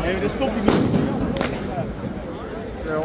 Nee, dat stopt hij niet. Ja.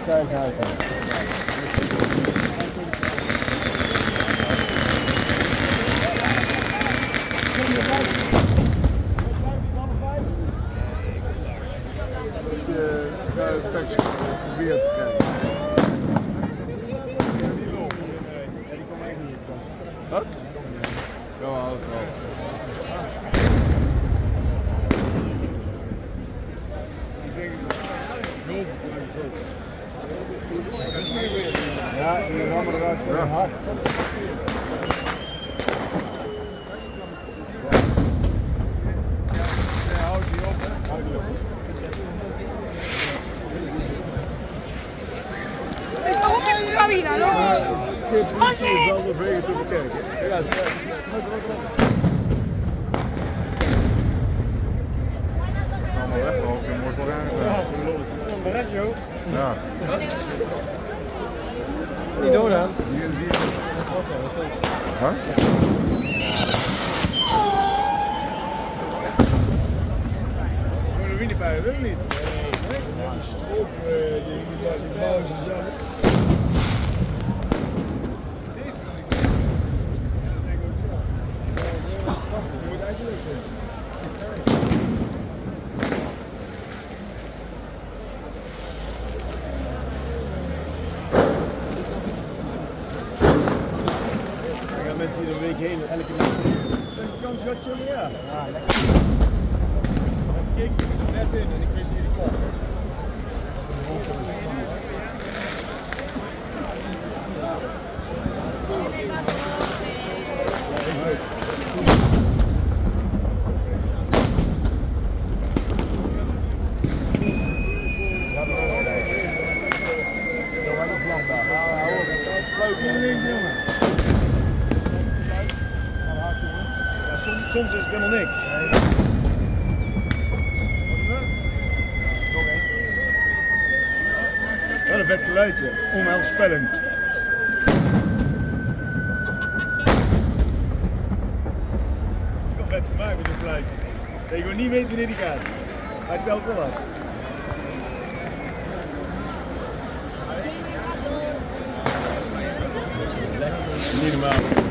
Kijk. Wat? Ja, dat wel. Ja, die rammen eruit voor een hart. Houd die op. Cabina, no? Wel de vegen te bekijken. Ja, Allemaal weggelopen in Moorselgaan. een beretje ook. Ja. Niet door dan. Huh? Voor de winnipijlen wil niet. Nee. Die stroop, die bouwen ze zelf. Mensen hier een week heen, elke dag. De kans gaat zo weer. Ja, lekker. Ik keek net in en ik wist niet die kop. Soms is het helemaal niks. Wat is het? Wel een vet geluidje, onheilspellend. Wel vet gemaakt met dit geluidje. Dat je gewoon niet weet wanneer die gaat. Hij telt wel af. Niet normaal.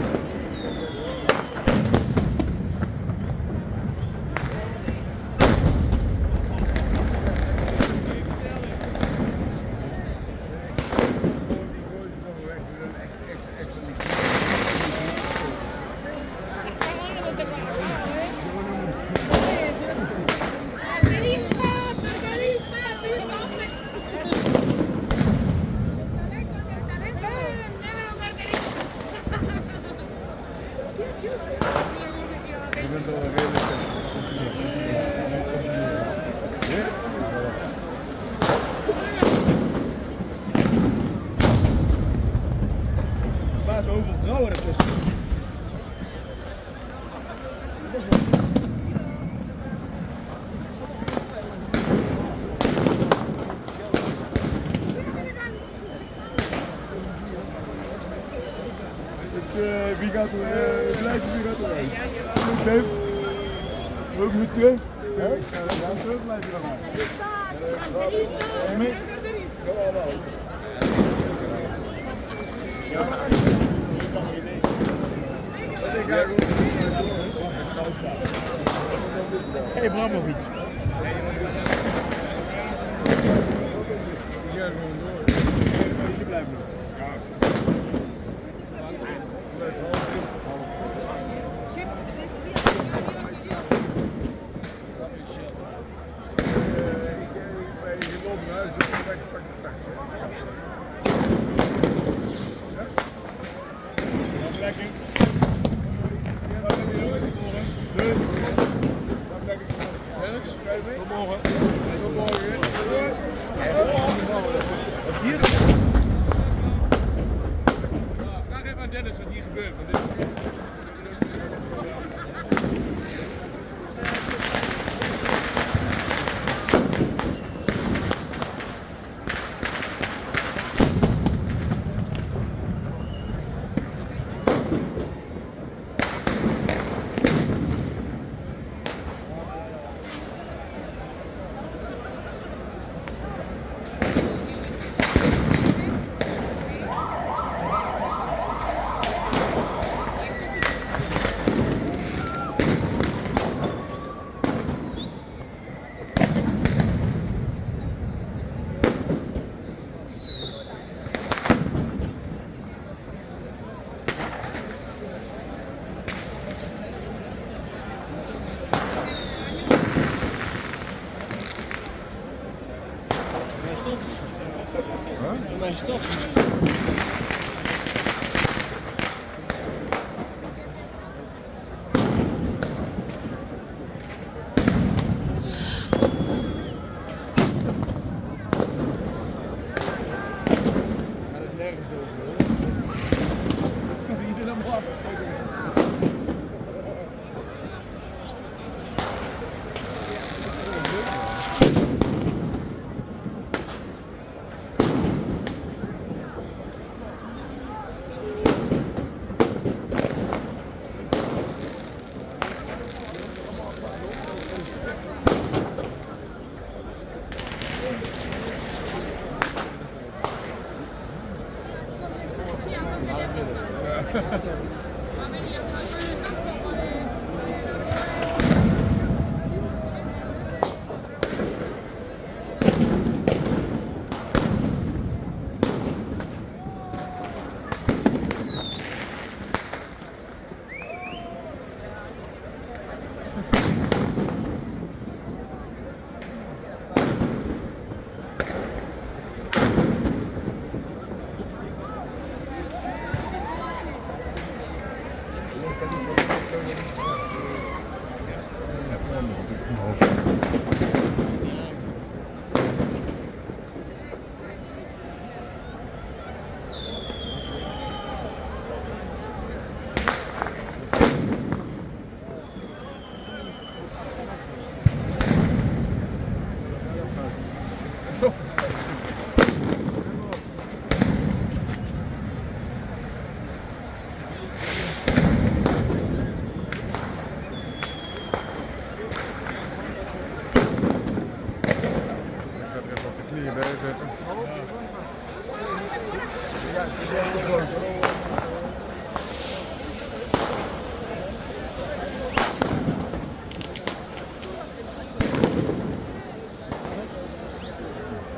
zoveel vrouwen ertussen. Wie gaat er blijven, wie gaat er heen? Nee. Ook niet terug? Ja, dan terug blijf je dan maar. Mee? Kom allemaal. Hey, Bramovic. Ja, gewoon door. Hier blijven. Vraag even aan Dennis wat hier gebeurt. Stop. Gaat het nergens over? Wie er dan af?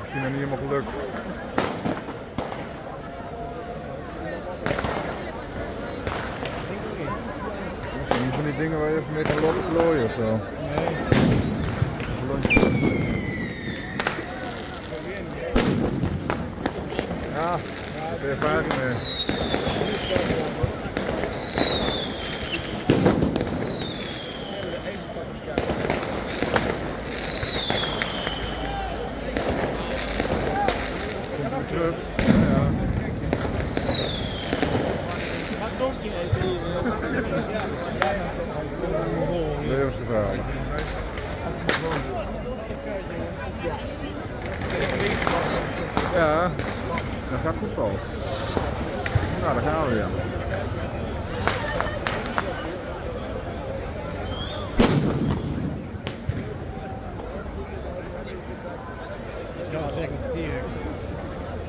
Misschien nog niet helemaal gelukt. Misschien niet van die dingen waar je even mee kan lopen klooien of zo. Nee. Ja, daar heb je ervaring mee. Komt weer terug. Ja. Levensgevaarlijk. Ja, dat gaat goed zo. Nou, daar gaan we weer. Ik zou wel zeggen, T-Rex.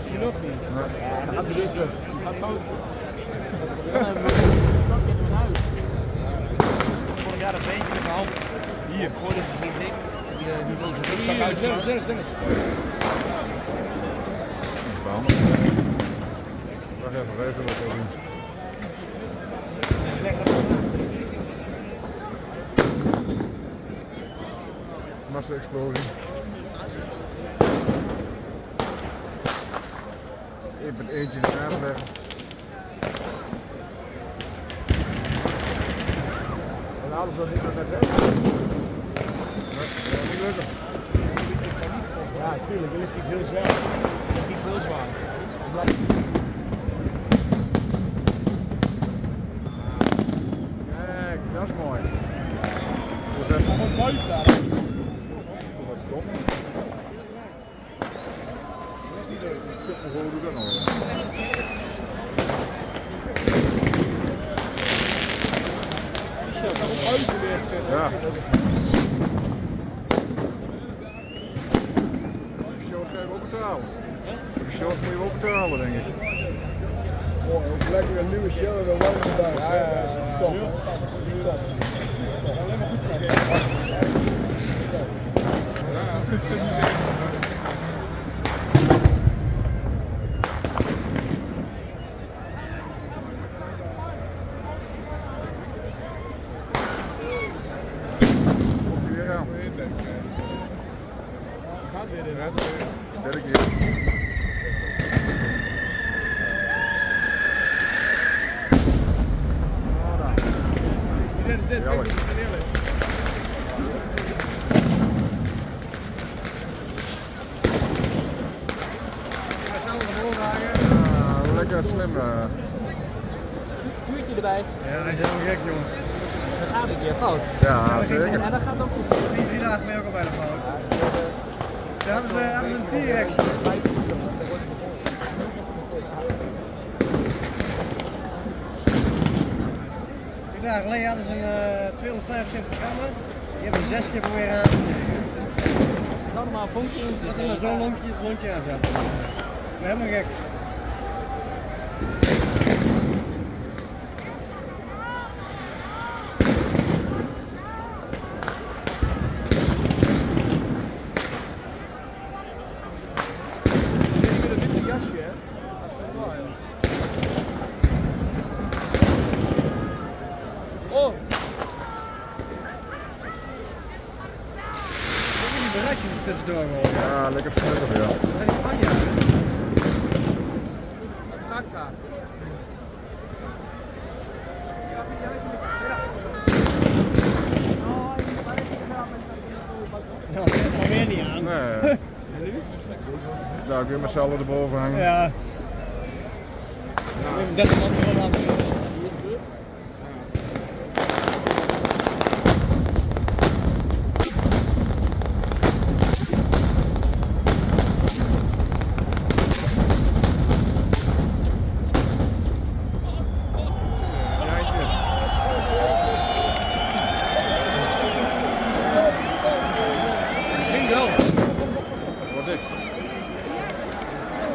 Zie je nog niet? Nee. Ja, dan gaat de lucht terug. Die gaat fout. Ja, dan moet je naar huis. Vorig jaar dat beentje in de hand. Hier, gooiden ze zo'n ding. Die wil zijn rugzak uitslaan. Bam. Wacht even, wij zullen het wel doen. Massa-explosie. Ik ben eentje in de aarde leggen. En alles wat niet meer met rechts. Nee, dat gaat niet lukken. Ja, tuurlijk, dan ligt hij heel zwaar. Dat ligt niet heel zwaar. Kijk, dat is mooi. Dus dat is Gewoon buis daar. wat stop. Dat is niet leuk. Hoe doe dat nog? Ja. De shows ga je ook betalen. De shows moet je ook betalen, denk ik. Mooi, ook lekker een nieuwe show en dan wel erbij. Dat is top. Top. Alleen maar goed gedaan. Precies dat. Komt hij weer aan. Gaat weer in. Derde keer. Dit is Jammer. Ah, lekker slim. Vuurtje erbij. Ja, hij is helemaal gek, jongen. Dan gaat het weer fout. Ja, zeker. En dat gaat ook goed. 3 dagen ben je ook al bijna fout. Daar hadden ze een T-Rex. 3 dagen geleden hadden ze een 275 gram. Die hebben ze 6 keer proberen aan te steken. Er zou nog maar een vonkje in Dat zitten. er zo'n lontje aan zat. Ik ben helemaal gek. Met een witte jasje, hè? Dat is wel waar, joh. Oh! Die beratjes er tussendoor gewoon. Ja, lekker snuffig, ja. Dat zijn die Spanjaarden. Trakka. Ja, dat is alweer niet aan. Nee. Nou, ik weer met z'n allen erboven hangen. Ja. 30 man er wel af.